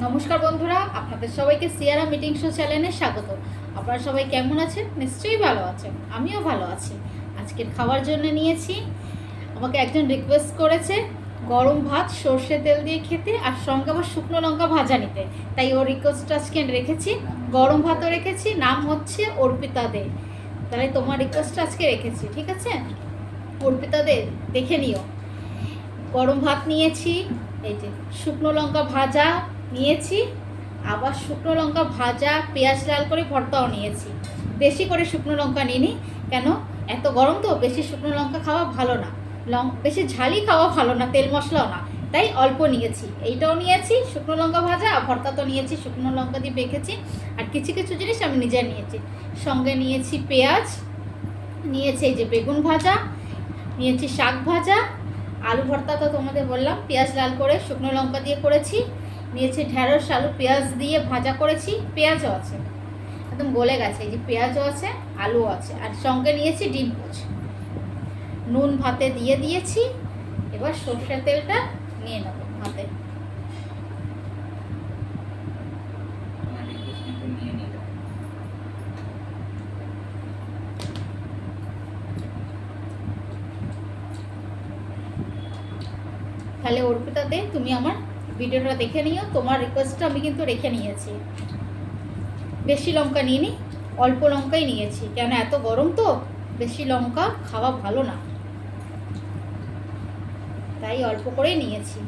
নমস্কার বন্ধুরা, আপনাদের সবাইকে সিয়ারা মিটিং শো চ্যানেলে স্বাগত। আপনারা সবাই কেমন আছেন? নিশ্চয়ই ভালো আছেন, আমিও ভালো আছি। আজকের খাওয়ার জন্য নিয়েছি, আমাকে একজন রিকোয়েস্ট করেছে গরম ভাত সর্ষে তেল দিয়ে খেতে আর সঙ্গে আবার শুকনো লঙ্কা ভাজা নিতে, তাই ওর রিকোয়েস্টটা আজকে রেখেছি। গরম ভাতও রেখেছি, নাম হচ্ছে অর্পিতা দে। তাহলে তোমার রিকোয়েস্টটা আজকে রেখেছি, ঠিক আছে? অর্পিতা দে, দেখে নিও। গরম ভাত নিয়েছি, এই যে শুকনো লঙ্কা ভাজা নিয়েছি, আবার শুকনো লঙ্কা ভাজা পেঁয়াজ লাল করে ভর্তাও নিয়েছি। বেশি করে শুকনো লঙ্কা নিইনি, কেন এত গরম তো বেশি শুকনো লঙ্কা খাওয়া ভালো না, বেশি ঝালই খাওয়া ভালো না, তেল মশলাও না, তাই অল্প নিয়েছি। এইটাও নিয়েছি শুকনো লঙ্কা ভাজা, আর ভর্তা তো নিয়েছি শুকনো লঙ্কা দিয়ে মেখেছি। আর কিছু কিছু জিনিস আমি নিজে নিয়েছি, সঙ্গে নিয়েছি পেঁয়াজ, নিয়েছি এই যে বেগুন ভাজা, নিয়েছি শাক ভাজা, আলু ভর্তা তো তোমাদের বললাম পেঁয়াজ লাল করে শুকনো লঙ্কা দিয়ে করেছি, নিয়েছি ঢ্যাঁড়স আলু পেঁয়াজ দিয়ে ভাজা করেছি, পেঁয়াজও আছে একদম গলে গেছে, এই যে পেঁয়াজও আছে আলুও আছে, আর সঙ্গে নিয়েছি ডিম পোচ। নুন ভাতে দিয়ে দিয়েছি, এবার সর্ষের তেলটা নিয়ে নেবো ভাতে। তাহলে অর্পিতা দে, তুমি আমার ভিডিওটা দেখে নিও, তোমার রিকোয়েস্টটা আমি কিন্তু রেখে নিয়েছি। বেশি লঙ্কা নিইনি, অল্প লঙ্কাই নিয়েছি, কেন এত গরম তো বেশি লঙ্কা খাওয়া ভালো না, তাই অল্প করেই নিয়েছি।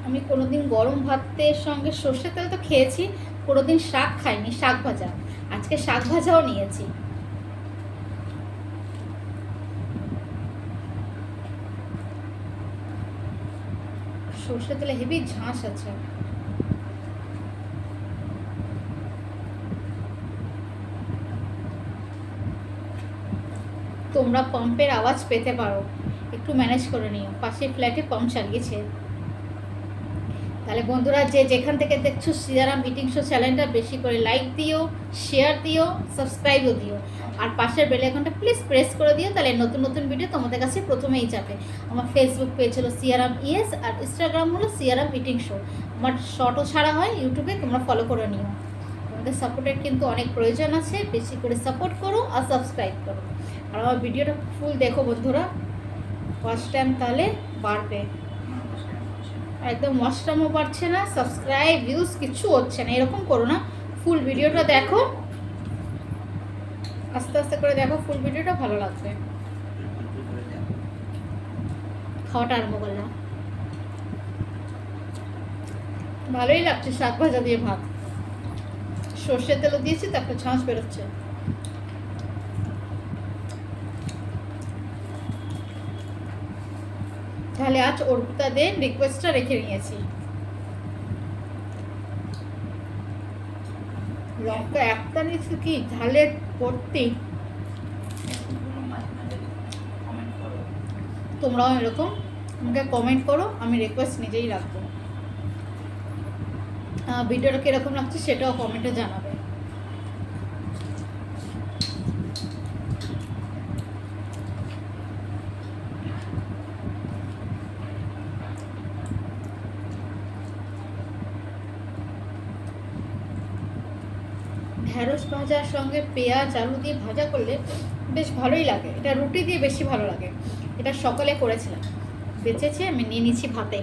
আমি কোনোদিন গরম ভাতের সঙ্গে সর্ষে তেল তো খেয়েছি, কোনোদিন শাক খাইনি, শাক ভাজা। আজকে শাক ভাজাও নিয়েছি। সর্ষে তেলে হেভি ঝাঁস আছে। তোমরা পাম্পের আওয়াজ পেতে পারো, একটু ম্যানেজ করে নিও, পাশের ফ্ল্যাটে পাম্প চালিয়েছে। তাহলে বন্ধুরা, যে যেখান থেকে দেখছো সিয়ারা মিটিং শো চ্যানেলটা বেশি করে লাইক দিও, শেয়ার দিও, সাবস্ক্রাইবও দিও, আর পাশের বেল আইকনটা প্লিজ প্রেস করে দিও, তাহলে নতুন নতুন ভিডিও তোমাদের কাছে প্রথমেই যাবে। আমার ফেসবুক পেজ হলো সিয়ারাম ইএস, আর ইনস্টাগ্রাম হলো সিয়ারা মিটিং শো। আমার শর্টও ছাড়া হয় ইউটিউবে, তোমরা ফলো করে নিও। তোমাদের সাপোর্টের কিন্তু অনেক প্রয়োজন আছে, বেশি করে সাপোর্ট করো আর সাবস্ক্রাইব করো, আর আমার ভিডিওটা ফুল দেখো বন্ধুরা, ফার্স্ট টাইম তাহলে বাড়বে। একদম ওয়াচটাইমও পাচ্ছে না, সাবস্ক্রাইব ভিউজ কিছু হচ্ছে না, এরকম করো না। ফুল ভিডিওটা দেখো, আস্তে আস্তে করে দেখো, ফুল ভিডিওটা ভালো লাগবে। খাওয়াটা আরম্ভ করলাম, ভালোই লাগছে শাক ভাজা দিয়ে ভাত, সর্ষের তেলও দিয়েছি, তারপর ছাঁচ বেরোচ্ছে। তাহলে আজ অর্পিতাদের রিকোয়েস্টটা রেখে নিয়েছি। লঙ্কা একটা নিচ্ছি কি ঝালের ভর্তি। তোমরাও এরকম আমাকে কমেন্ট করো, আমি রিকোয়েস্ট নিজেই রাখবো। ভিডিওটা কীরকম লাগছে সেটাও কমেন্টে জানাবে। ঢ্যাঁড়স ভাজার সঙ্গে পেঁয়াজ আলু দিয়ে ভাজা করলে বেশ ভালোই লাগে, এটা রুটি দিয়ে বেশি ভালো লাগে। এটা সকালে করেছিলাম, বেঁচেছে, আমি নিয়ে নিচ্ছি ভাতে।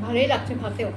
ভালোই লাগছে ভাতেও।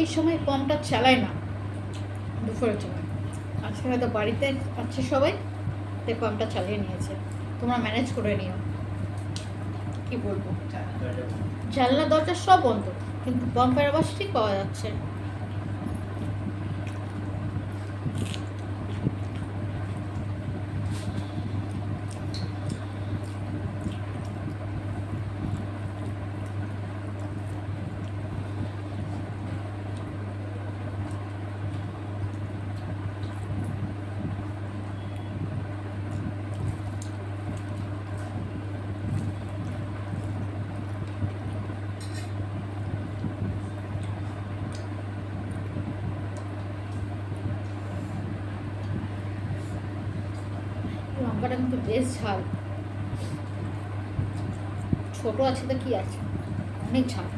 এই সময় পাম্পটা চালায় না, দুপুরের সময়। আজকে হয়তো বাড়িতে আছে সবাই, তাই পাম্পটা চালিয়ে নিয়েছে। তোমরা ম্যানেজ করে নিও। কি বলবো, জানলা দরজা সব বন্ধ, কিন্তু পাম্পের আওয়াজ ঠিক পাওয়া যাচ্ছে। লঙ্কাটা কিন্তু বেশ ঝাল, ছোট আছে তো কি আছে, অনেক ঝাল।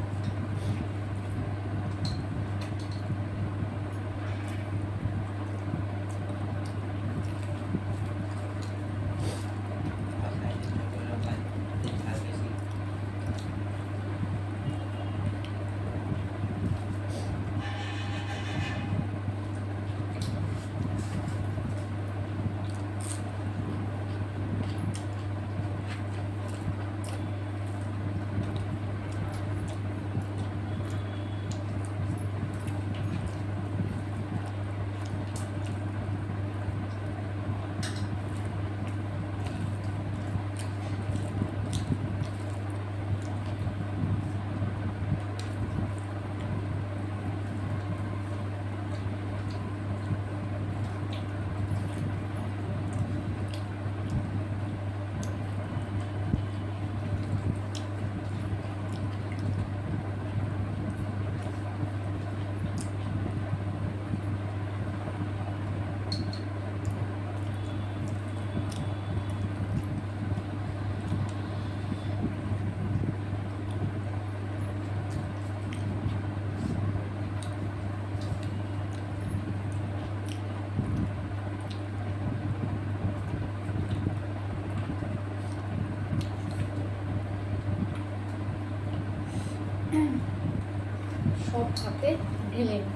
সব হাতে ঢেলে নিই,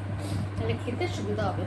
তাহলে খেতে সুবিধা হবে।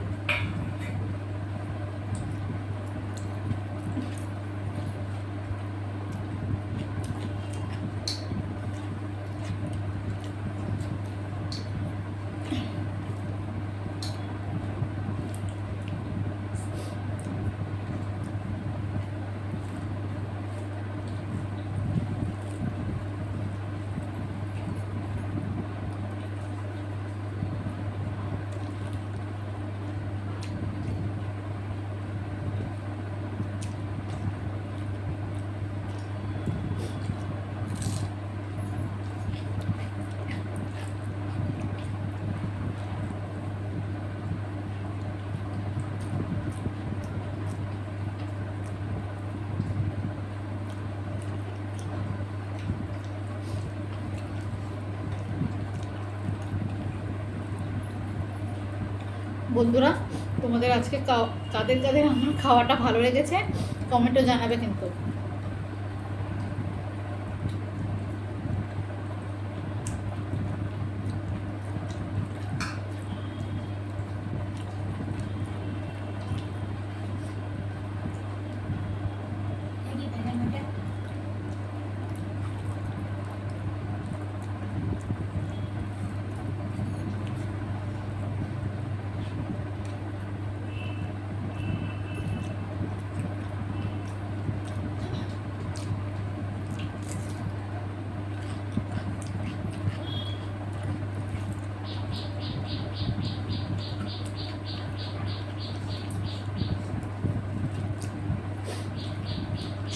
বন্ধুরা, তোমাদের আজকে কাদের কাদের আমার খাওয়াটা ভালো লেগেছে কমেন্টে জানাবে কিন্তু।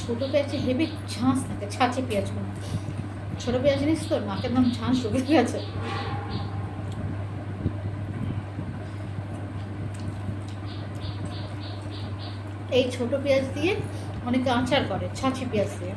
ছোটো পেঁয়াজে হেভি ঝাঁস থাকে, ছাঁচে পেঁয়াজগুলো। ছোটো পেঁয়াজ জিনিস তো নাকের দাম ঝাঁস ঢুকে গেছে। এই ছোটো পেঁয়াজ দিয়ে অনেকে আচার করে, ছাঁচি পেঁয়াজ দিয়ে।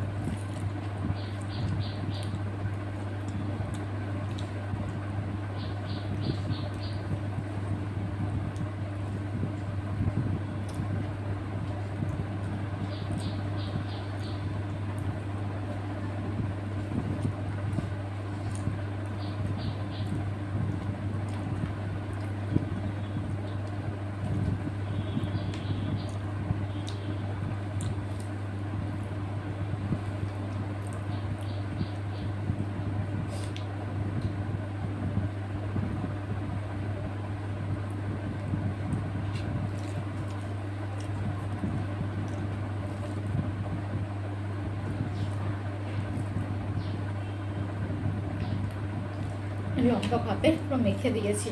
লঙ্কা ভাতে পুরো মেখে দিয়েছি।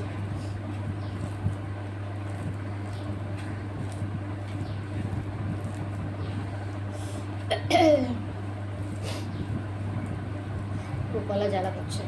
গলা জ্বালা করছে।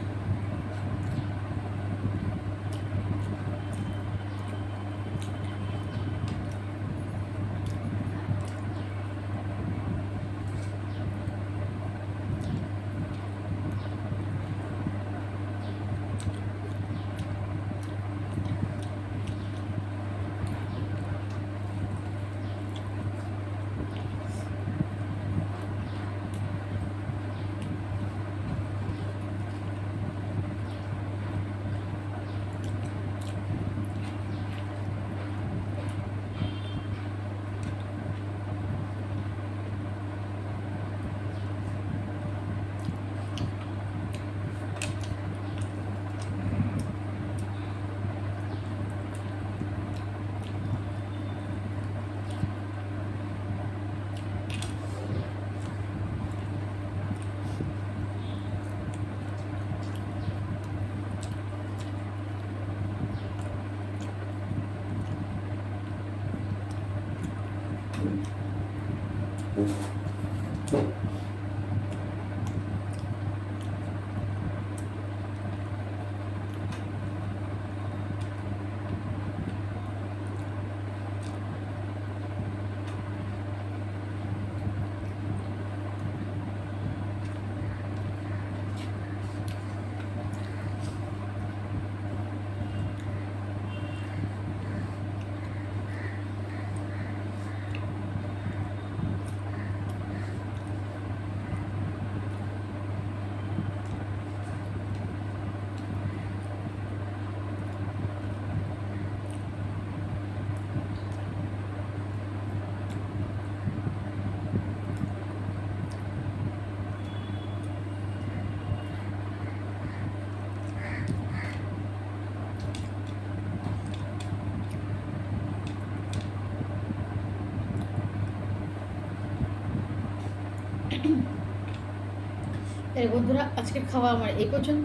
তাই বন্ধুরা, আজকের খাওয়া আমার এই পর্যন্ত।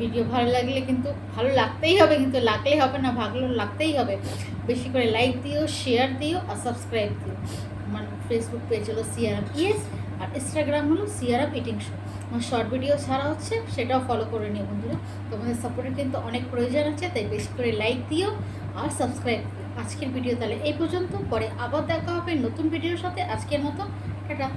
ভিডিও ভালো লাগলে কিন্তু ভালো লাগতেই হবে, কিন্তু লাগলে হবে না, ভালো লাগতেই হবে। বেশি করে লাইক দিও, শেয়ার দিও আর সাবস্ক্রাইব দিও। আমার ফেসবুক পেজ হলো সিয়ারাম ইয়েস, আর ইনস্টাগ্রাম হলো সিয়ারাম ইটিং শো। আমার শর্ট ভিডিও ছাড়া হচ্ছে, সেটাও ফলো করে নিও বন্ধুরা। তোমাদের সাপোর্টের কিন্তু অনেক প্রয়োজন আছে, তাই বেশি করে লাইক দিও আর সাবস্ক্রাইব দিও। আজকের ভিডিও তাহলে এই পর্যন্ত, পরে আবার দেখা হবে নতুন ভিডিওর সাথে। আজকের মতো টাটা।